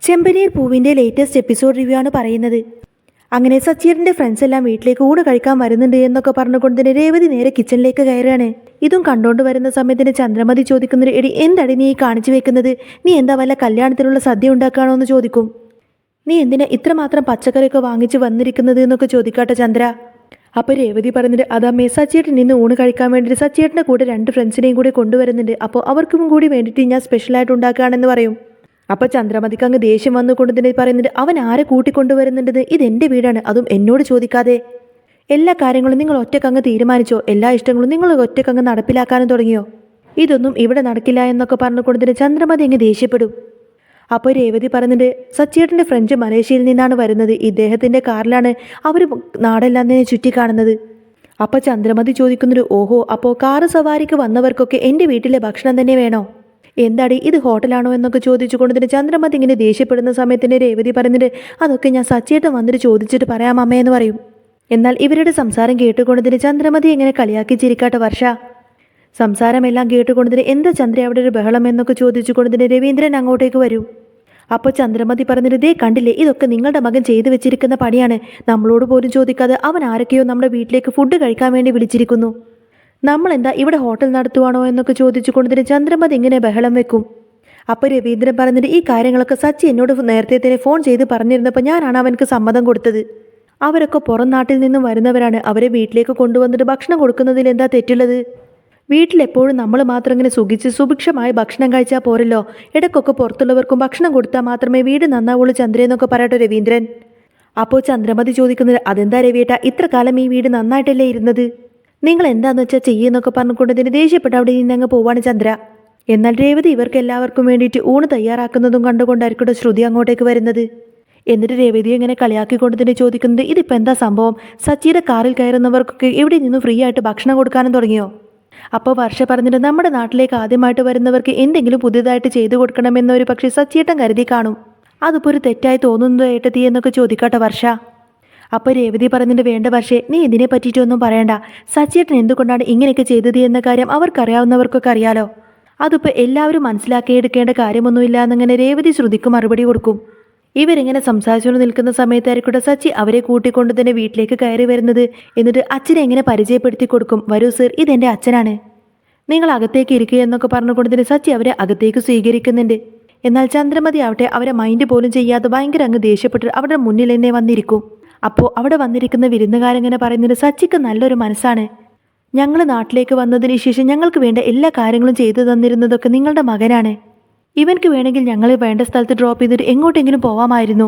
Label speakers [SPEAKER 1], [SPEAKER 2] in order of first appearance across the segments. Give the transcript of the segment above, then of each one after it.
[SPEAKER 1] ചെമ്പനീർ പൂവിൻ്റെ latest episode review ആണ് പറയുന്നത്. അങ്ങനെ സച്ചീറിൻ്റെ ഫ്രണ്ട്സ് എല്ലാം വീട്ടിലേക്ക് ഊണ് കഴിക്കാൻ വരുന്നുണ്ട് എന്നൊക്കെ പറഞ്ഞുകൊണ്ട് തന്നെ രേവതി നേരെ കിച്ചണിലേക്ക് കയറുകയാണ്. ഇതും കണ്ടുകൊണ്ട് വരുന്ന സമയത്തിന് ചന്ദ്രമതി ചോദിക്കുന്നത്, എടി എന്തടി നീ കാണിച്ചു വെക്കുന്നത്? നീ എന്താ വല്ല കല്യാണത്തിനുള്ള സദ്യ ഉണ്ടാക്കുകയാണോ എന്ന് ചോദിക്കും. നീ എന്തിനാ ഇത്രമാത്രം പച്ചക്കറിയൊക്കെ വാങ്ങിച്ച് വന്നിരിക്കുന്നത് എന്നൊക്കെ ചോദിക്കാട്ടെ ചന്ദ്ര. അപ്പോൾ രേവതി പറയുന്നുണ്ട്, അതമ്മേ സച്ചേട്ടൻ ഇന്ന് ഊണ് കഴിക്കാൻ വേണ്ടിയിട്ട് സച്ചേട്ടൻ്റെ കൂടെ 2 ഫ്രണ്ട്സിനെയും കൂടി കൊണ്ടുവരുന്നുണ്ട്. അപ്പോൾ അവർക്കും കൂടി വേണ്ടിയിട്ട് ഞാൻ സ്പെഷ്യലായിട്ട് ഉണ്ടാക്കുകയാണെന്ന് പറയും. അപ്പോൾ ചന്ദ്രമതിക്ക് അങ്ങ് ദേഷ്യം വന്നുകൊണ്ട് തന്നെ പറയുന്നുണ്ട്, അവൻ ആരെ കൂട്ടിക്കൊണ്ടുവരുന്നുണ്ടെന്ന്? ഇതെൻ്റെ വീടാണ്, അതും എന്നോട് ചോദിക്കാതെ. എല്ലാ കാര്യങ്ങളും നിങ്ങൾ ഒറ്റക്കങ്ങ് തീരുമാനിച്ചോ? എല്ലാ ഇഷ്ടങ്ങളും നിങ്ങൾ ഒറ്റക്കങ്ങ് നടപ്പിലാക്കാനും തുടങ്ങിയോ? ഇതൊന്നും ഇവിടെ നടക്കില്ല എന്നൊക്കെ പറഞ്ഞുകൊണ്ട് തന്നെ ചന്ദ്രമതി അങ്ങ് ദേഷ്യപ്പെടും. അപ്പോൾ രേവതി പറയുന്നുണ്ട്, സച്ചേട്ടൻ്റെ ഫ്രണ്ട് മലേഷ്യയിൽ നിന്നാണ് വരുന്നത്. ഇദ്ദേഹത്തിൻ്റെ കാറിലാണ് അവർ നാടെല്ലാം തന്നെ ചുറ്റിക്കാണുന്നത്. അപ്പോൾ ചന്ദ്രമതി ചോദിക്കുന്നൊരു, ഓഹോ, അപ്പോൾ കാറ് സവാരിക്ക് വന്നവർക്കൊക്കെ എൻ്റെ വീട്ടിലെ ഭക്ഷണം തന്നെ വേണോ? എന്താടി ഇത് ഹോട്ടലാണോ എന്നൊക്കെ ചോദിച്ചുകൊണ്ട് തന്നെ ചന്ദ്രമതി ഇങ്ങനെ ദേഷ്യപ്പെടുന്ന സമയത്തിന് രേവതി പറയുന്നുണ്ട്, അതൊക്കെ ഞാൻ സച്ചേട്ടൻ വന്നിട്ട് ചോദിച്ചിട്ട് പറയാം അമ്മയെന്ന് പറയും. എന്നാൽ ഇവരുടെ സംസാരം കേട്ടുകൊണ്ട് തന്നെ ചന്ദ്രമതി ഇങ്ങനെ കളിയാക്കി ചിരിക്കാട്ടെ വർഷ. സംസാരമെല്ലാം കേട്ടുകൊണ്ടതിന് എന്താ ചന്ദ്ര അവിടെ ഒരു ബഹളം എന്നൊക്കെ ചോദിച്ചുകൊണ്ടതിന് രവീന്ദ്രൻ അങ്ങോട്ടേക്ക് വരും. അപ്പോൾ ചന്ദ്രമതി പറഞ്ഞിട്ട്, ദേ കണ്ടില്ലേ, ഇതൊക്കെ നിങ്ങളുടെ മകൻ ചെയ്തു വെച്ചിരിക്കുന്ന പണിയാണ്. നമ്മളോട് പോലും ചോദിക്കാതെ അവൻ ആരൊക്കെയോ നമ്മുടെ വീട്ടിലേക്ക് ഫുഡ് കഴിക്കാൻ വേണ്ടി വിളിച്ചിരിക്കുന്നു. നമ്മളെന്താ ഇവിടെ ഹോട്ടൽ നടത്തുവാണോ എന്നൊക്കെ ചോദിച്ചുകൊണ്ടതിന് ചന്ദ്രമതി ഇങ്ങനെ ബഹളം വെക്കും. അപ്പോൾ രവീന്ദ്രൻ പറഞ്ഞിട്ട്, ഈ കാര്യങ്ങളൊക്കെ സച്ചി എന്നോട് നേരത്തെ തന്നെ ഫോൺ ചെയ്ത് പറഞ്ഞിരുന്നപ്പോൾ ഞാനാണ് അവനക്ക് സമ്മതം കൊടുത്തത്. അവരൊക്കെ പുറം നാട്ടിൽ നിന്നും വരുന്നവരാണ്. അവരെ വീട്ടിലേക്ക് കൊണ്ടുവന്നിട്ട് ഭക്ഷണം കൊടുക്കുന്നതിൽ എന്താ തെറ്റുള്ളത്? വീട്ടിലെപ്പോഴും നമ്മൾ മാത്രം ഇങ്ങനെ സുഭിക്ഷമായി ഭക്ഷണം കഴിച്ചാൽ പോരല്ലോ. ഇടയ്ക്കൊക്കെ പുറത്തുള്ളവർക്കും ഭക്ഷണം കൊടുത്താൽ മാത്രമേ വീട് നന്നാവുള്ളൂ ചന്ദ്രയെന്നൊക്കെ പറയട്ടെ രവീന്ദ്രൻ. അപ്പോൾ ചന്ദ്രമതി ചോദിക്കുന്നത്, അതെന്താ രവിയേട്ടാ, ഇത്ര കാലം ഈ വീട് നന്നായിട്ടല്ലേ ഇരുന്നത്? നിങ്ങൾ എന്താണെന്ന് വെച്ചാൽ ചെയ്യുന്നൊക്കെ പറഞ്ഞുകൊണ്ടതിന് ദേഷ്യപ്പെട്ട് അവിടെ നിന്നങ്ങ് പോവാണ് ചന്ദ്ര. എന്നാൽ രേവതി ഇവർക്ക് എല്ലാവർക്കും വേണ്ടിയിട്ട് ഊണ് തയ്യാറാക്കുന്നതും കണ്ടുകൊണ്ടായിരിക്കും ശ്രുതി അങ്ങോട്ടേക്ക് വരുന്നത്. എന്നിട്ട് രേവതിയെ ഇങ്ങനെ കളിയാക്കിക്കൊണ്ട് തന്നെ ചോദിക്കുന്നത്, ഇതിപ്പോൾ എന്താ സംഭവം? സച്ചിയുടെ കാറിൽ കയറുന്നവർക്കൊക്കെ ഇവിടെ നിന്ന് ഫ്രീ ആയിട്ട് ഭക്ഷണം കൊടുക്കാനും തുടങ്ങിയോ? അപ്പോൾ വർഷ പറഞ്ഞിട്ട്, നമ്മുടെ നാട്ടിലേക്ക് ആദ്യമായിട്ട് വരുന്നവർക്ക് എന്തെങ്കിലും പുതിയതായിട്ട് ചെയ്തു കൊടുക്കണമെന്നൊരു പക്ഷേ സച്ചിയേട്ടൻ കരുതി കാണും. അതിപ്പോൾ ഒരു തെറ്റായി തോന്നുന്നതോ ഏട്ടത്തി എന്നൊക്കെ ചോദിക്കട്ടെ വർഷ. അപ്പോൾ രേവതി പറഞ്ഞിട്ട്, വേണ്ട വർഷേ, നീ ഇതിനെ പറ്റിയിട്ടൊന്നും പറയണ്ട. സച്ചിയേട്ടൻ എന്തുകൊണ്ടാണ് ഇങ്ങനെയൊക്കെ ചെയ്തത് എന്ന കാര്യം അവർക്കറിയാവുന്നവർക്കൊക്കെ അറിയാലോ. അതിപ്പോൾ എല്ലാവരും മനസ്സിലാക്കിയെടുക്കേണ്ട കാര്യമൊന്നുമില്ല എന്നങ്ങനെ രേവതി ശ്രുതിക്ക് മറുപടി കൊടുക്കും. ഇവരിങ്ങനെ സംസാരിച്ചുകൊണ്ട് നിൽക്കുന്ന സമയത്തായിരിക്കും സച്ചി അവരെ കൂട്ടിക്കൊണ്ട് തന്നെ വീട്ടിലേക്ക് കയറി വരുന്നത്. എന്നിട്ട് അച്ഛനെ എങ്ങനെ പരിചയപ്പെടുത്തി കൊടുക്കും. വരൂ സർ, ഇതെൻ്റെ അച്ഛനാണ്, നിങ്ങൾ അകത്തേക്ക് ഇരിക്കുക എന്നൊക്കെ പറഞ്ഞുകൊണ്ട് തന്നെ സച്ചി അവരെ അകത്തേക്ക് സ്വീകരിക്കുന്നുണ്ട്. എന്നാൽ ചന്ദ്രമതി ആവട്ടെ അവരെ മൈൻഡ് പോലും ചെയ്യാതെ ഭയങ്കര അങ്ങ് ദേഷ്യപ്പെട്ട് അവരുടെ മുന്നിൽ തന്നെ വന്നിരിക്കും. അപ്പോൾ അവിടെ വന്നിരിക്കുന്ന വിരുന്നുകാരിങ്ങനെ പറയുന്നത്, സച്ചിക്ക് നല്ലൊരു മനസ്സാണ്. ഞങ്ങൾ നാട്ടിലേക്ക് വന്നതിന് ശേഷം ഞങ്ങൾക്ക് വേണ്ട എല്ലാ കാര്യങ്ങളും ചെയ്തു തന്നിരുന്നതൊക്കെ നിങ്ങളുടെ മകനാണ്. ഇവൻക്ക് വേണമെങ്കിൽ ഞങ്ങൾ വേണ്ട സ്ഥലത്ത് ഡ്രോപ്പ് ചെയ്തിട്ട് എങ്ങോട്ടെങ്കിലും പോവാമായിരുന്നു.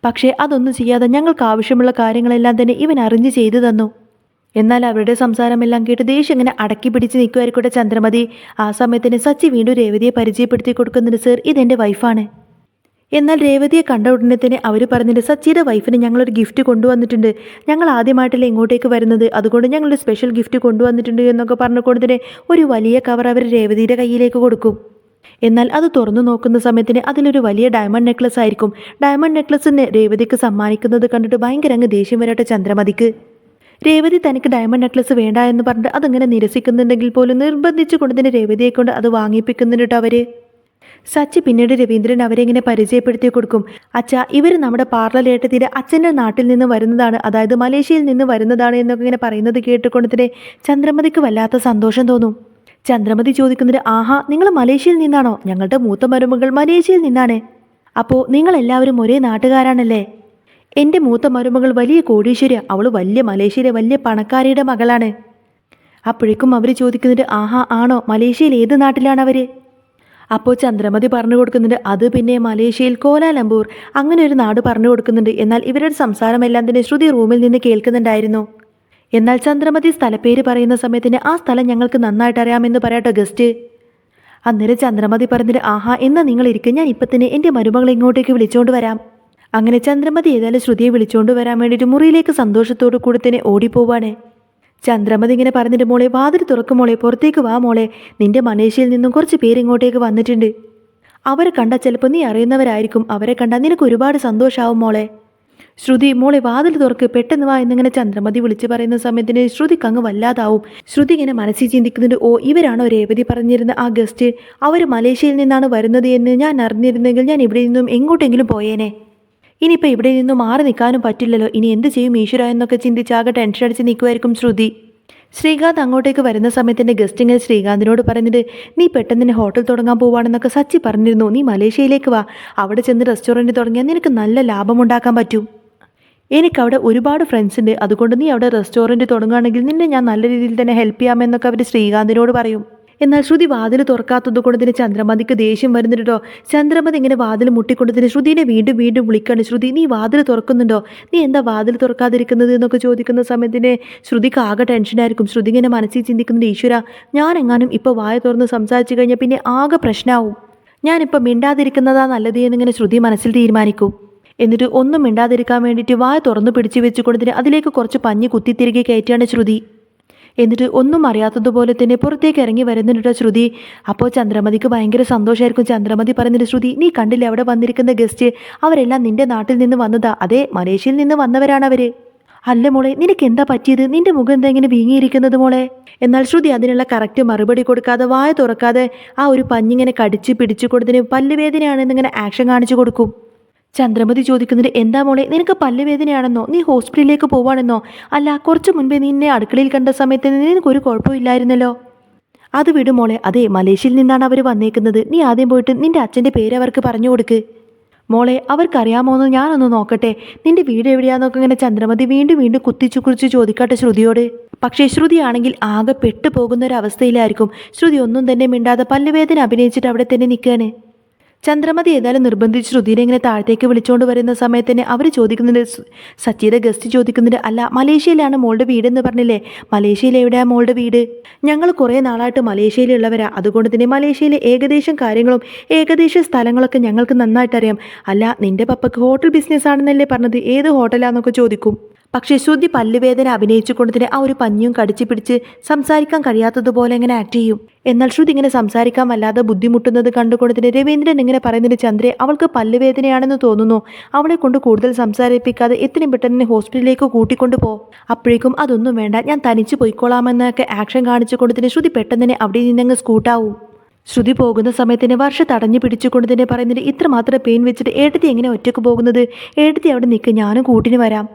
[SPEAKER 1] പക്ഷേ അതൊന്നും ചെയ്യാതെ ഞങ്ങൾക്ക് ആവശ്യമുള്ള കാര്യങ്ങളെല്ലാം തന്നെ ഇവൻ അറിഞ്ഞ് ചെയ്തു തന്നു. എന്നാൽ അവരുടെ സംസാരമെല്ലാം കേട്ട് ദേഷ്യം ഇങ്ങനെ അടക്കി പിടിച്ച് നിൽക്കുമായിരിക്കട്ടെ ചന്ദ്രമതി. ആ സമയത്തിന് സച്ചി വീണ്ടും രേവതിയെ പരിചയപ്പെടുത്തി കൊടുക്കുന്നുണ്ട്, സർ, ഇതെൻ്റെ വൈഫാണ്. എന്നാൽ രേവതിയെ കണ്ട ഉടനെ തന്നെ അവർ പറഞ്ഞിട്ട്, സച്ചിയുടെ വൈഫിന് ഞങ്ങളൊരു ഗിഫ്റ്റ് കൊണ്ടുവന്നിട്ടുണ്ട്. ഞങ്ങൾ ആദ്യമായിട്ടല്ലേ ഇങ്ങോട്ടേക്ക് വരുന്നത്, അതുകൊണ്ട് ഞങ്ങളൊരു സ്പെഷ്യൽ ഗിഫ്റ്റ് കൊണ്ടുവന്നിട്ടുണ്ട് എന്നൊക്കെ പറഞ്ഞുകൊണ്ട് തന്നെ ഒരു വലിയ കവർ അവർ രേവതിയുടെ കയ്യിലേക്ക് കൊടുക്കും. എന്നാൽ അത് തുറന്നു നോക്കുന്ന സമയത്തിന് അതിലൊരു വലിയ ഡയമണ്ട് നെക്ലസ് ആയിരിക്കും. ഡയമണ്ട് നെക്ലസിന് രേവതിക്ക് സമ്മാനിക്കുന്നത് കണ്ടിട്ട് ഭയങ്കര അങ്ങ് ദേഷ്യം വരട്ടെ ചന്ദ്രമതിക്ക്. രേവതി തനിക്ക് ഡയമണ്ട് നെക്ലസ് വേണ്ട എന്ന് പറഞ്ഞിട്ട് അതങ്ങനെ നിരസിക്കുന്നുണ്ടെങ്കിൽ പോലും നിർബന്ധിച്ചു കൊണ്ട് തന്നെ രേവതിയെ കൊണ്ട് അത് വാങ്ങിപ്പിക്കുന്നുണ്ട് അവർ. സച്ചി പിന്നീട് രവീന്ദ്രൻ അവരെ ഇങ്ങനെ പരിചയപ്പെടുത്തി കൊടുക്കും. അച്ഛാ, ഇവർ നമ്മുടെ പാർലലേട്ടത്തിൻ്റെ അച്ഛൻ്റെ നാട്ടിൽ നിന്ന് വരുന്നതാണ്, അതായത് മലേഷ്യയിൽ നിന്ന് വരുന്നതാണ് എന്നൊക്കെ ഇങ്ങനെ പറയുന്നത് കേട്ടുകൊണ്ട് തന്നെ ചന്ദ്രമതിക്ക് വല്ലാത്ത സന്തോഷം തോന്നും. ചന്ദ്രമതി ചോദിക്കുന്നത്, ആഹാ, നിങ്ങൾ മലേഷ്യയിൽ നിന്നാണോ? ഞങ്ങളുടെ മൂത്ത മരുമകൾ മലേഷ്യയിൽ നിന്നാണ്. അപ്പോൾ നിങ്ങളെല്ലാവരും ഒരേ നാട്ടുകാരാണല്ലേ? എൻ്റെ മൂത്ത മരുമകൾ വലിയ കോടീശ്വരിയ, അവൾ മലേഷ്യയിലെ വലിയ പണക്കാരിയുടെ മകളാണ്. അപ്പോഴേക്കും അവർ ചോദിക്കുന്നുണ്ട്, ആഹാ, ആണോ? മലേഷ്യയിൽ ഏത് നാട്ടിലാണ് അവർ? അപ്പോൾ ചന്ദ്രമതി പറഞ്ഞു കൊടുക്കുന്നുണ്ട്, അത് പിന്നെ മലേഷ്യയിൽ കോലാലംപൂർ, അങ്ങനെ ഒരു നാട് പറഞ്ഞു കൊടുക്കുന്നുണ്ട്. എന്നാൽ ഇവരുടെ സംസാരമെല്ലാം തന്നെ ശ്രുതി റൂമിൽ നിന്ന് കേൾക്കുന്നുണ്ടായിരുന്നു. എന്നാൽ ചന്ദ്രമതി സ്ഥലപ്പേര് പറയുന്ന സമയത്തിന്, ആ സ്ഥലം ഞങ്ങൾക്ക് നന്നായിട്ട് അറിയാമെന്ന് പറയട്ടോ ഗസ്റ്റ്. അന്നേരം ചന്ദ്രമതി പറഞ്ഞിട്ട്, ആഹാ, എന്നാൽ നിങ്ങൾ ഇരിക്കും, ഞാൻ ഇപ്പം തന്നെ എൻ്റെ മരുമകളെ ഇങ്ങോട്ടേക്ക് വിളിച്ചുകൊണ്ട് വരാം. അങ്ങനെ ചന്ദ്രമതി ഏതായാലും ശ്രുതിയെ വിളിച്ചുകൊണ്ട് വരാൻ വേണ്ടിയിട്ട് മുറിയിലേക്ക് സന്തോഷത്തോടു കൂടി തന്നെ ഓടിപ്പോവാണ്. ചന്ദ്രമതി ഇങ്ങനെ പറഞ്ഞിട്ട്, മോളെ വാതിൽ തുറക്കും മോളെ, പുറത്തേക്ക് വാ മോളെ, നിന്റെ മലേഷ്യയിൽ നിന്നും കുറച്ച് പേര് ഇങ്ങോട്ടേക്ക് വന്നിട്ടുണ്ട്. അവരെ കണ്ടാൽ ചിലപ്പോൾ നീ അറിയുന്നവരായിരിക്കും. അവരെ കണ്ടാൽ നിനക്ക് ഒരുപാട് സന്തോഷമാവും മോളെ. ശ്രുതി മോളെ വാതിൽ തുറക്ക്, പെട്ടെന്ന് വാ എന്നിങ്ങനെ ചന്ദ്രമതി വിളിച്ചു പറയുന്ന സമയത്തിന് ശ്രുതിക്ക് അങ്ങ് വല്ലാതാവും. ശ്രുതി ഇങ്ങനെ മനസ്സിൽ ചിന്തിക്കുന്നുണ്ട്, ഓ ഇവരാണോ രേവതി പറഞ്ഞിരുന്ന ആ ഗസ്റ്റ്, അവർ മലേഷ്യയിൽ നിന്നാണ് വരുന്നത് എന്ന് ഞാൻ അറിഞ്ഞിരുന്നെങ്കിൽ ഞാൻ ഇവിടെ നിന്നും എങ്ങോട്ടെങ്കിലും പോയേനെ. ഇനിയിപ്പോൾ ഇവിടെ നിന്നും മാറി നിൽക്കാനും പറ്റില്ലല്ലോ, ഇനി എന്ത് ചെയ്യും ഈശ്വര എന്നൊക്കെ ചിന്തിച്ചാകെ ടെൻഷൻ അടിച്ച് നിൽക്കുമായിരിക്കും ശ്രുതി. ശ്രീകാന്ത് അങ്ങോട്ടേക്ക് വരുന്ന സമയത്തിൻ്റെ ഗസ്റ്റ് ഇങ്ങനെ ശ്രീകാന്തിനോട് പറയുന്നത്, നീ പെട്ടെന്ന് തന്നെ ഹോട്ടൽ തുടങ്ങാൻ പോവാണെന്നൊക്കെ സച്ചി പറഞ്ഞിരുന്നു, നീ മലേഷ്യയിലേക്ക് വാ, അവിടെ ചെന്ന് റെസ്റ്റോറൻറ്റ് തുടങ്ങിയാൽ നിനക്ക് നല്ല ലാഭമുണ്ടാക്കാൻ പറ്റും. എനിക്കവിടെ ഒരുപാട് ഫ്രണ്ട്സ് ഉണ്ട്, അതുകൊണ്ട് നീ അവിടെ റെസ്റ്റോറൻറ്റ് തുടങ്ങുകയാണെങ്കിൽ നിന്നെ ഞാൻ നല്ല രീതിയിൽ തന്നെ ഹെൽപ്പ് ചെയ്യാമെന്നൊക്കെ അവർ ശ്രീകാന്തിനോട് പറയും. എന്നാൽ ശ്രുതി വാതിൽ തുറക്കാത്തത് കൊണ്ട് തന്നെ ചന്ദ്രമതിക്ക് ദേഷ്യം വരുന്നുണ്ടോ. ചന്ദ്രമതി ഇങ്ങനെ വാതിൽ മുട്ടിക്കൊണ്ട് തന്നെ ശ്രുതിനെ വീണ്ടും വീണ്ടും വിളിക്കാണ്. ശ്രുതി നീ വാതിൽ തുറക്കുന്നുണ്ടോ, നീ എന്താ വാതിൽ തുറക്കാതിരിക്കുന്നത് എന്നൊക്കെ ചോദിക്കുന്ന സമയത്തിന് ശ്രുതിക്ക് ആകെ ടെൻഷനായിരിക്കും. ശ്രുതി ഇങ്ങനെ മനസ്സിൽ ചിന്തിക്കുന്നുണ്ട്, ഈശ്വര ഞാനെങ്ങാനും ഇപ്പോൾ വായ തുറന്ന് സംസാരിച്ചു കഴിഞ്ഞാൽ പിന്നെ ആകെ പ്രശ്നമാവും, ഞാനിപ്പോൾ മിണ്ടാതിരിക്കുന്നതാ നല്ലത് എന്നിങ്ങനെ ശ്രുതി മനസ്സിൽ തീരുമാനിക്കും. എന്നിട്ട് ഒന്നും മിണ്ടാതിരിക്കാൻ വേണ്ടിയിട്ട് വായ തുറന്ന് പിടിച്ചു വെച്ചുകൊണ്ടതിന് അതിലേക്ക് കുറച്ച് പഞ്ഞി കുത്തിത്തിരികെ കയറ്റിയാണ് ശ്രുതി. എന്നിട്ട് ഒന്നും അറിയാത്തതുപോലെ തന്നെ പുറത്തേക്ക് ഇറങ്ങി വരുന്നുണ്ട് ശ്രുതി. അപ്പോൾ ചന്ദ്രമതിക്ക് ഭയങ്കര സന്തോഷമായിരിക്കും. ചന്ദ്രമതി പറയുന്നുണ്ട്, ശ്രുതി നീ കണ്ടില്ലേ അവിടെ വന്നിരിക്കുന്ന ഗസ്റ്റ്, അവരെല്ലാം നിന്റെ നാട്ടിൽ നിന്ന് വന്നതാ, അതെ മലേഷ്യയിൽ നിന്ന് വന്നവരാണ് അവർ. അല്ല മോളെ നിനക്ക് എന്താ പറ്റിയത്, നിന്റെ മുഖം എന്താ ഇങ്ങനെ വീങ്ങിയിരിക്കുന്നത് മോളെ. എന്നാൽ ശ്രുതി അതിനുള്ള കറക്റ്റ് മറുപടി കൊടുക്കാതെ വായ തുറക്കാതെ ആ ഒരു പഞ്ഞിങ്ങനെ കടിച്ച് പിടിച്ചു കൊടുത്തതിന് പല്ലുവേദനയാണെന്നിങ്ങനെ ആക്ഷൻ കാണിച്ചു കൊടുക്കും. ചന്ദ്രമതി ചോദിക്കുന്നത്, എന്താ മോളെ നിനക്ക് പല്ലുവേദനയാണെന്നോ, നീ ഹോസ്പിറ്റലിലേക്ക് പോവാണെന്നോ. അല്ല കുറച്ച് മുൻപേ നിന്നെ അടുക്കളയിൽ കണ്ട സമയത്ത് നിനക്കൊരു കുഴപ്പമില്ലായിരുന്നല്ലോ. അത് വിടും മോളെ, അതെ മലേഷ്യയിൽ നിന്നാണ് അവർ വന്നേക്കുന്നത്, നീ ആദ്യം പോയിട്ട് നിന്റെ അച്ഛൻ്റെ പേര് അവർക്ക് പറഞ്ഞു കൊടുക്ക്. മോളെ അവർക്കറിയാമോന്ന് ഞാനൊന്ന് നോക്കട്ടെ, നിന്റെ വീട് എവിടെയാന്നൊക്കെ ഇങ്ങനെ ചന്ദ്രമതി വീണ്ടും വീണ്ടും കുറിച്ച് ചോദിക്കട്ടെ ശ്രുതിയോട്. പക്ഷേ ശ്രുതിയാണെങ്കിൽ ആകെ പെട്ടുപോകുന്ന ഒരു അവസ്ഥയിലായിരിക്കും. ശ്രുതി ഒന്നും തന്നെ മിണ്ടാതെ പല്ലുവേദന അഭിനയിച്ചിട്ട് അവിടെ തന്നെ നിൽക്കുകയാണ്. ചന്ദ്രമതി ഏതായാലും നിർബന്ധിച്ച് ശ്രുതിനെ ഇങ്ങനെ താഴത്തേക്ക് വിളിച്ചുകൊണ്ട് വരുന്ന സമയത്ത് തന്നെ അവർ ചോദിക്കുന്നുണ്ട്, സച്ചിയുടെ ഗസ്റ്റ് ചോദിക്കുന്നുണ്ട്, അല്ല മലേഷ്യയിലാണ് മോളുടെ വീടെന്ന് പറഞ്ഞില്ലേ, മലേഷ്യയിൽ എവിടെയാണ് മോളുടെ വീട്. ഞങ്ങൾ കുറേ നാളായിട്ട് മലേഷ്യയിലുള്ളവരാ, അതുകൊണ്ട് തന്നെ മലേഷ്യയിലെ ഏകദേശം കാര്യങ്ങളും ഏകദേശം സ്ഥലങ്ങളൊക്കെ ഞങ്ങൾക്ക് നന്നായിട്ടറിയാം. അല്ല നിന്റെ പപ്പക്ക് ഹോട്ടൽ ബിസിനസ് ആണെന്നല്ലേ പറഞ്ഞത്, ഏത് ഹോട്ടലാന്നൊക്കെ ചോദിക്കും. പക്ഷേ ശ്രുതി പല്ലുവേദന അഭിനയിച്ചുകൊണ്ട് തന്നെ ആ ഒരു പഞ്ഞിയും കടിച്ചു പിടിച്ച് സംസാരിക്കാൻ കഴിയാത്തതുപോലെ ഇങ്ങനെ ആക്ട് ചെയ്യും. എന്നാൽ ശ്രുതി ഇങ്ങനെ സംസാരിക്കാൻ വല്ലാതെ ബുദ്ധിമുട്ടുന്നത് കണ്ടുകൊണ്ട് തന്നെ രവീന്ദ്രൻ ഇങ്ങനെ പറയുന്നതിന്, ചന്ദ്രെ അവൾക്ക് പല്ലുവേദനയാണെന്ന് തോന്നുന്നു, അവളെ കൊണ്ട് കൂടുതൽ സംസാരിപ്പിക്കാതെ എത്രയും പെട്ടെന്ന് ഹോസ്പിറ്റലിലേക്ക് കൂട്ടിക്കൊണ്ടു പോ. അപ്പോഴേക്കും അതൊന്നും വേണ്ട, ഞാൻ തനിച്ച് പോയിക്കോളാമെന്നൊക്കെ ആക്ഷൻ കാണിച്ചുകൊണ്ട് തന്നെ ശ്രുതി പെട്ടെന്ന് തന്നെ അവിടെ നിന്നങ്ങ് സ്കൂട്ടാവും. ശ്രുതി പോകുന്ന സമയത്തിന് വർഷ തടഞ്ഞു പിടിച്ചുകൊണ്ട് തന്നെ പറയുന്നത്, ഇത്രമാത്രം പെയിൻ വെച്ചിട്ട് ഏട്ടത്തി എങ്ങനെ ഒറ്റയ്ക്ക് പോകുന്നത്, ഏട്ടത്തി അവിടെ നിൽക്ക്, ഞാനും കൂട്ടിന് വരാം.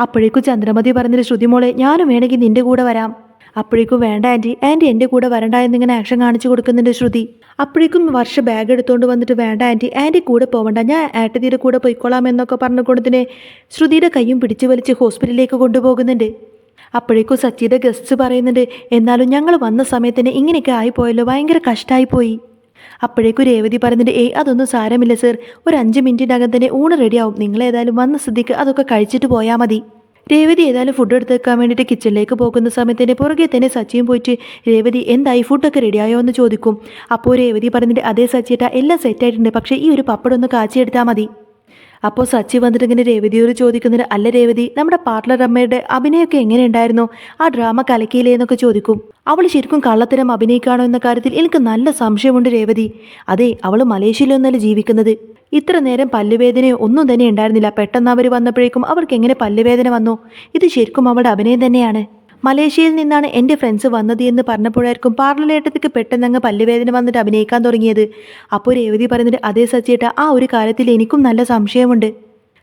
[SPEAKER 1] അപ്പോഴേക്കും ചന്ദ്രമതി പറഞ്ഞിട്ട്, ശ്രുതി മോളെ ഞാനും വേണമെങ്കിൽ നിന്റെ കൂടെ വരാം. അപ്പോഴേക്കും വേണ്ട ആൻറ്റി എൻ്റെ കൂടെ വരണ്ട എന്നിങ്ങനെ ആക്ഷൻ കാണിച്ചു കൊടുക്കുന്നുണ്ട് ശ്രുതി. അപ്പോഴേക്കും വർഷ ബാഗ് എടുത്തുകൊണ്ട് വന്നിട്ട്, വേണ്ട ആൻറ്റി കൂടെ പോവണ്ട, ഞാൻ ഏട്ടത്തിയുടെ കൂടെ പോയിക്കോളാം എന്നൊക്കെ പറഞ്ഞുകൊണ്ട് തന്നെ ശ്രുതിയുടെ കൈയും പിടിച്ചു വലിച്ച് ഹോസ്പിറ്റലിലേക്ക് കൊണ്ടുപോകുന്നുണ്ട്. അപ്പോഴേക്കും സച്ചിയുടെ ഗസ്റ്റ് പറയുന്നുണ്ട്, എന്നാലും ഞങ്ങൾ വന്ന സമയത്തിന് ഇങ്ങനെയൊക്കെ ആയിപ്പോയല്ലോ, ഭയങ്കര കഷ്ടമായിപ്പോയി. അപ്പോഴേക്കും രേവതി പറയുന്നുണ്ട്, അതൊന്നും സാരമില്ല സർ, ഒരു 5 മിനിറ്റിനകം തന്നെ ഊണ് റെഡിയാവും, നിങ്ങളേതായാലും വന്ന സ്ഥിതിക്ക് അതൊക്കെ കഴിച്ചിട്ട് പോയാൽ മതി. രേവതി ഏതായാലും ഫുഡ് എടുത്ത് വെക്കാൻ വേണ്ടിയിട്ട് കിച്ചണിലേക്ക് പോകുന്ന സമയത്തിന് പുറകെ തന്നെ സച്ചിയും പോയിട്ട്, രേവതി എന്തായി ഫുഡൊക്കെ റെഡിയായോ എന്ന് ചോദിക്കും. അപ്പോൾ രേവതി പറയുന്നുണ്ട്, അതേ സച്ചിയേട്ടാ എല്ലാം സെറ്റായിട്ടുണ്ട്, പക്ഷേ ഈ ഒരു പപ്പടം ഒന്ന് കാച്ചിയെടുത്താൽ മതി. അപ്പോൾ സച്ചി വന്നിട്ട് ഇങ്ങനെ രേവതിയോട് ചോദിക്കുന്നുണ്ട്, അല്ല രേവതി നമ്മുടെ പാർട്ട്ണർ അമ്മയുടെ അഭിനയമൊക്കെ എങ്ങനെ ഉണ്ടായിരുന്നു, ആ ഡ്രാമ കലക്കിയില്ലേ എന്നൊക്കെ ചോദിക്കും. അവൾ ശരിക്കും കള്ളത്തരം അഭിനയിക്കുകയാണോ എന്ന കാര്യത്തിൽ എനിക്ക് നല്ല സംശയമുണ്ട് രേവതി. അതെ അവൾ മലേഷ്യയിലൊന്നല്ല ജീവിക്കുന്നത്. ഇത്ര നേരം പല്ലുവേദനയോ ഒന്നും തന്നെ ഉണ്ടായിരുന്നില്ല, പെട്ടെന്ന് അവർ വന്നപ്പോഴേക്കും അവർക്ക് എങ്ങനെ പല്ലുവേദന വന്നു, ഇത് ശരിക്കും അവളുടെ അഭിനയം തന്നെയാണ്. മലേഷ്യയിൽ നിന്നാണ് എൻ്റെ ഫ്രണ്ട്സ് വന്നത് എന്ന് പറഞ്ഞപ്പോഴായിരിക്കും പാർലലേട്ടത്തേക്ക് പെട്ടെന്ന് അങ്ങ് പല്ലുവേദന വന്നിട്ട് അഭിനയിക്കാൻ തുടങ്ങിയത്. അപ്പോൾ രേവതി പറയുന്നത്, അതേ സച്ചിയേട്ടാ ആ ഒരു കാര്യത്തിൽ എനിക്കും നല്ല സംശയമുണ്ട്.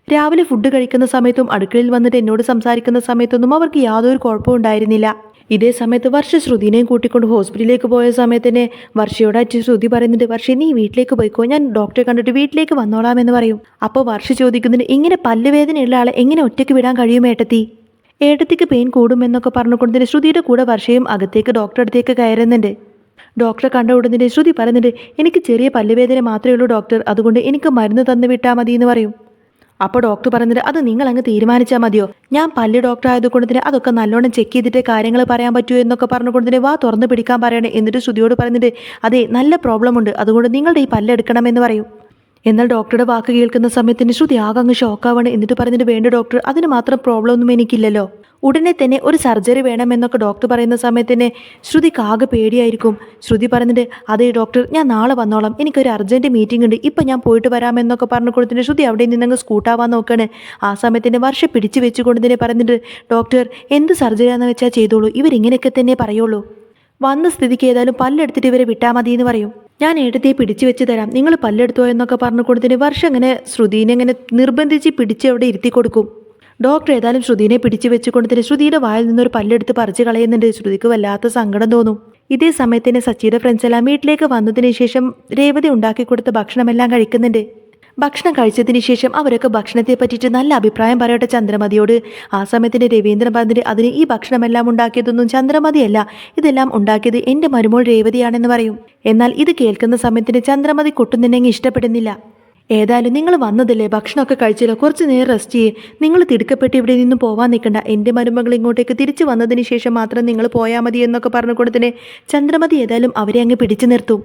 [SPEAKER 1] രാവിലെ ഫുഡ് കഴിക്കുന്ന സമയത്തും അടുക്കളയിൽ വന്നിട്ട് എന്നോട് സംസാരിക്കുന്ന സമയത്തൊന്നും അവർക്ക് യാതൊരു കുഴപ്പവും ഉണ്ടായിരുന്നില്ല. ഇതേ സമയത്ത് വർഷ ശ്രുതിനെയും കൂട്ടിക്കൊണ്ട് ഹോസ്പിറ്റലിലേക്ക് പോയ സമയത്തന്നെ വർഷയോടായിട്ട് ശ്രുതി പറയുന്നുണ്ട്, വർഷ നീ വീട്ടിലേക്ക് പോയിക്കോ, ഞാൻ ഡോക്ടറെ കണ്ടിട്ട് വീട്ടിലേക്ക് വന്നോളാം എന്ന് പറയും. അപ്പോൾ വർഷ ചോദിക്കുന്നുണ്ട്, ഇങ്ങനെ പല്ലുവേദനയുള്ള ആളെ എങ്ങനെ ഒറ്റയ്ക്ക് വിടാൻ കഴിയും ഏട്ടത്തി, ഏട്ടത്തിക്ക് പെയിൻ കൂടുമെന്നൊക്കെ പറഞ്ഞുകൊണ്ട് തന്നെ ശ്രുതിയുടെ കൂടെ വർഷയും അകത്തേക്ക് ഡോക്ടറെ അടുത്തേക്ക് കയറുന്നുണ്ട്. ഡോക്ടറെ കണ്ട ഉടനെ ശ്രുതി പറയുന്നുണ്ട്, എനിക്ക് ചെറിയ പല്ലുവേദന മാത്രമേ ഉള്ളൂ ഡോക്ടർ, അതുകൊണ്ട് എനിക്ക് മരുന്ന് തന്നു വിട്ടാൽ മതി എന്ന് പറയും. അപ്പോൾ ഡോക്ടർ പറഞ്ഞിട്ട്, അത് നിങ്ങൾ അങ്ങ് തീരുമാനിച്ചാൽ മതിയോ, ഞാൻ പല്ല് ഡോക്ടർ ആയതുകൊണ്ട് തന്നെ അതൊക്കെ നല്ലോണം ചെക്ക് ചെയ്തിട്ട് കാര്യങ്ങൾ പറയാൻ പറ്റുമോ എന്നൊക്കെ പറഞ്ഞുകൊണ്ട് തന്നെ വാ തുറന്ന് പിടിക്കാൻ പറയണേ. എന്നിട്ട് ശ്രുതിയോട് പറഞ്ഞിട്ട്, അതെ നല്ല പ്രോബ്ലം ഉണ്ട്, അതുകൊണ്ട് നിങ്ങളുടെ ഈ പല്ലെടുക്കണമെന്ന് പറയും. എന്നാൽ ഡോക്ടറുടെ വാക്ക് കേൾക്കുന്ന സമയത്തിന് ശ്രുതി ആകെ അങ്ങ് ഷോക്കാവാണ്. എന്നിട്ട് പറഞ്ഞിട്ട്, വേണ്ട ഡോക്ടർ അതിന് മാത്രം പ്രോബ്ലം ഒന്നും എനിക്കില്ലല്ലോ, ഉടനെ തന്നെ ഒരു സർജറി വേണമെന്നൊക്കെ ഡോക്ടർ പറയുന്ന സമയത്ത് തന്നെ ശ്രുതിക്ക് ആകെ പേടിയായിരിക്കും. ശ്രുതി പറഞ്ഞിട്ട് അതേ ഡോക്ടർ ഞാൻ നാളെ വന്നോളാം, എനിക്കൊരു അർജൻറ്റ് മീറ്റിംഗ് ഉണ്ട്, ഇപ്പം ഞാൻ പോയിട്ട് വരാമെന്നൊക്കെ പറഞ്ഞു കൊടുത്തിട്ട് ശ്രുതി അവിടെ നിന്നങ്ങ് സ്കൂട്ടാവാൻ നോക്കുകയാണ്. ആ സമയത്തിന് വർഷ പിടിച്ചു വെച്ചുകൊണ്ട് തന്നെ പറഞ്ഞിട്ട് ഡോക്ടർ എന്ത് സർജറിയാണെന്ന് വെച്ചാൽ ചെയ്തോളൂ, ഇവരിങ്ങനെയൊക്കെ തന്നെ പറയുള്ളൂ, വന്ന സ്ഥിതിക്ക് ഏതായാലും പല്ലെടുത്തിട്ട് ഇവരെ വിട്ടാൽ മതി എന്ന് പറയും. ഞാൻ ഏട്ടത്തെ പിടിച്ചു വെച്ച് തരാം, നിങ്ങൾ പല്ലെടുത്തോ എന്നൊക്കെ പറഞ്ഞു കൊടുത്തിട്ട് വർഷം അങ്ങനെ ശ്രുതിനെ ഇങ്ങനെ നിർബന്ധിച്ച് പിടിച്ച് അവിടെ ഇരുത്തി കൊടുക്കും. ഡോക്ടർ ഏതായാലും ശ്രുതിനെ പിടിച്ചു വെച്ചുകൊണ്ട് തന്നെ ശ്രുതിയുടെ വായിൽ നിന്നൊരു പല്ലെടുത്ത് പറിച്ച് കളയുന്നുണ്ട്. ശ്രുതിക്ക് വല്ലാത്ത സങ്കടം തോന്നും. ഇതേ സമയത്തിന് സച്ചിയുടെ ഫ്രണ്ട്സ് എല്ലാം വീട്ടിലേക്ക് വന്നതിന് ശേഷം രേവതി ഉണ്ടാക്കി കൊടുത്ത ഭക്ഷണമെല്ലാം കഴിക്കുന്നുണ്ട്. ഭക്ഷണം കഴിച്ചതിന് ശേഷം അവരൊക്കെ ഭക്ഷണത്തെ പറ്റിയിട്ട് നല്ല അഭിപ്രായം പറയട്ടെ ചന്ദ്രമതിയോട്. ആ സമയത്തിന് രവീന്ദ്രൻ പറഞ്ഞിട്ട് അതിന് ഈ ഭക്ഷണമെല്ലാം ഉണ്ടാക്കിയതൊന്നും ചന്ദ്രമതിയല്ല, ഇതെല്ലാം ഉണ്ടാക്കിയത് എൻ്റെ മരുമോൾ രേവതിയാണെന്ന് പറയും. എന്നാൽ ഇത് കേൾക്കുന്ന സമയത്തിന് ചന്ദ്രമതി കൊട്ടുന്നിനെങ്കിൽ ഇഷ്ടപ്പെടുന്നില്ല. ഏതായാലും നിങ്ങൾ വന്നതല്ലേ, ഭക്ഷണമൊക്കെ കഴിച്ചല്ലോ, കുറച്ച് നേരം റെസ്റ്റ് ചെയ്യേ, നിങ്ങൾ തിടുക്കപ്പെട്ട് ഇവിടെ നിന്നും പോവാൻ നിൽക്കണ്ട, എൻ്റെ മരുമകൾ ഇങ്ങോട്ടേക്ക് തിരിച്ചു വന്നതിന് ശേഷം മാത്രം നിങ്ങൾ പോയാൽ മതി എന്നൊക്കെ പറഞ്ഞുകൊണ്ട് തന്നെ ചന്ദ്രമതി ഏതായാലും അവരെ അങ്ങ് പിടിച്ചു നിർത്തും.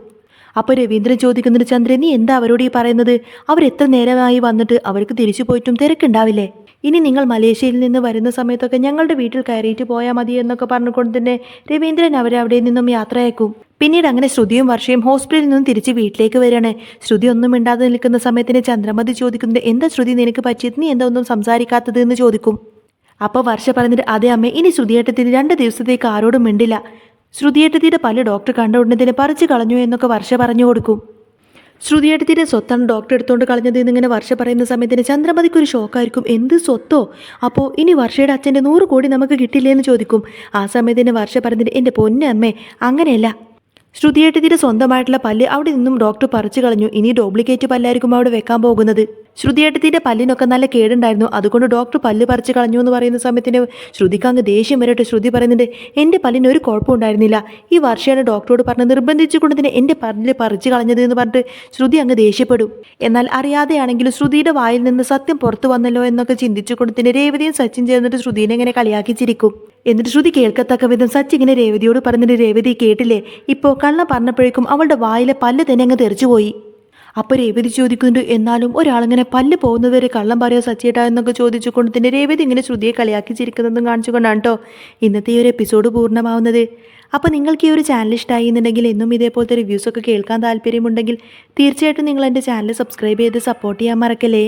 [SPEAKER 1] അപ്പോൾ രവീന്ദ്രൻ ചോദിക്കുന്നുണ്ട്, ചന്ദ്രൻ നീ എന്താ അവരോട് ഈ പറയുന്നത്, അവരെത്ര നേരമായി വന്നിട്ട് അവർക്ക് തിരിച്ചു പോയിട്ടും തിരക്കുണ്ടാവില്ലേ, ഇനി നിങ്ങൾ മലേഷ്യയിൽ നിന്ന് വരുന്ന സമയത്തൊക്കെ ഞങ്ങളുടെ വീട്ടിൽ കയറിയിട്ട് പോയാൽ മതി എന്നൊക്കെ പറഞ്ഞുകൊണ്ട് തന്നെ രവീന്ദ്രൻ അവരെ അവിടെ നിന്നും യാത്രയാക്കും. പിന്നീട് അങ്ങനെ ശ്രുതിയും വർഷയും ഹോസ്പിറ്റലിൽ നിന്നും തിരിച്ച് വീട്ടിലേക്ക് വരികയാണ്. ശ്രുതി ഒന്നും മിണ്ടാതെ നിൽക്കുന്ന സമയത്തിന് ചന്ദ്രമതി ചോദിക്കുന്നുണ്ട്, എന്താ ശ്രുതി നിനക്ക് പറ്റിയത്, നീ എന്താ ഒന്നും സംസാരിക്കാത്തത് എന്ന് ചോദിക്കും. അപ്പോൾ വർഷ പറഞ്ഞിട്ട് അതേ അമ്മേ, ഇനി ശ്രുതിയേട്ടത്തിന് 2 ദിവസത്തേക്ക് ആരോടും മിണ്ടില്ല, ശ്രുതിയേട്ടത്തിയുടെ പല്ല് ഡോക്ടർ കണ്ട ഉടനെ തന്നെ പറിച്ചു കളഞ്ഞു എന്നൊക്കെ വർഷ പറഞ്ഞു കൊടുക്കും. ശ്രുതിയേട്ടത്തിൻ്റെ സ്വത്താണ് ഡോക്ടർ എടുത്തുകൊണ്ട് കളഞ്ഞത് എന്നിങ്ങനെ വർഷ പറയുന്ന സമയത്തിന് ചന്ദ്രമതിക്കൊരു ഷോക്കായിരിക്കും. എന്ത് സ്വത്തോ, അപ്പോൾ ഇനി വർഷയുടെ അച്ഛൻ്റെ 100 കോടി നമുക്ക് കിട്ടില്ലേ എന്ന് ചോദിക്കും. ആ സമയത്തിന് വർഷ പറഞ്ഞിട്ട് എൻ്റെ പൊന്നെ അമ്മേ, അങ്ങനെയല്ല, ശ്രുതിയേട്ടത്തിൻ്റെ സ്വന്തമായിട്ടുള്ള പല്ല് അവിടെ നിന്നും ഡോക്ടർ പറിച്ചു കളഞ്ഞു, ഇനി ഡ്യൂപ്ലിക്കേറ്റ് പല്ലായിരിക്കും അവിടെ വെക്കാൻ പോകുന്നത്. ശ്രുതിയേട്ടത്തിൻ്റെ പല്ലിനൊക്കെ നല്ല കേടുണ്ടായിരുന്നു, അതുകൊണ്ട് ഡോക്ടർ പല്ല് പറിച്ചു കളഞ്ഞു എന്ന് പറയുന്ന സമയത്തിന് ശ്രുതിക്ക് അങ്ങ് ദേഷ്യം വരട്ടെ. ശ്രുതി പറയുന്നുണ്ട്, എൻ്റെ പല്ലിന് ഒരു കുഴപ്പമുണ്ടായിരുന്നില്ല, ഈ വർഷയാണ് ഡോക്ടറോട് പറഞ്ഞ് നിർബന്ധിച്ചുകൊണ്ട് തന്നെ എൻ്റെ പല്ല് പറിച്ചു കളഞ്ഞത് എന്ന് പറഞ്ഞിട്ട് ശ്രുതി അങ്ങ് ദേഷ്യപ്പെടും. എന്നാൽ അറിയാതെയാണെങ്കിലും ശ്രുതിയുടെ വായിൽ നിന്ന് സത്യം പുറത്തു വന്നല്ലോ എന്നൊക്കെ ചിന്തിച്ചുകൊണ്ട് തന്നെ രേവതിയും സച്ചിൻ ചേർന്നിട്ട് ശ്രുതിനെ ഇങ്ങനെ കളിയാക്കിച്ചിരിക്കും. എന്നിട്ട് ശ്രുതി കേൾക്കത്തക്ക വിധം സച്ചി ഇങ്ങനെ രേവതിയോട് പറഞ്ഞിട്ട് രേവതി കേട്ടില്ലേ, ഇപ്പോൾ കള്ള പറഞ്ഞപ്പോഴേക്കും അവളുടെ വായിലെ പല്ല് തന്നെ അങ്ങ് തെറിച്ചുപോയി. അപ്പോൾ രേവതി ചോദിക്കുന്നുണ്ട്, എന്നാലും ഒരാളിങ്ങനെ പല്ല് പോകുന്നതുവരെ കള്ളം പറയോ സച്ചിയേട്ടാ എന്നൊക്കെ ചോദിച്ചുകൊണ്ട് തന്നെ രേവതി ഇങ്ങനെ ശ്രുതിയെ കളിയാക്കിച്ചിരിക്കുന്നതും കാണിച്ചുകൊണ്ടാണ് കേട്ടോ ഇന്നത്തെ ഈ ഒരു എപ്പിസോഡ് പൂർണ്ണമാവുന്നത്. അപ്പോൾ നിങ്ങൾക്ക് ഈ ഒരു ചാനൽ ഇഷ്ടമായി എന്നുണ്ടെങ്കിൽ എന്നും ഇതേപോലത്തെ റിവ്യൂസൊക്കെ കേൾക്കാൻ താല്പര്യമുണ്ടെങ്കിൽ തീർച്ചയായിട്ടും നിങ്ങൾ എൻ്റെ ചാനൽ സബ്സ്ക്രൈബ് ചെയ്ത് സപ്പോർട്ട് ചെയ്യാൻ മറക്കല്ലേ.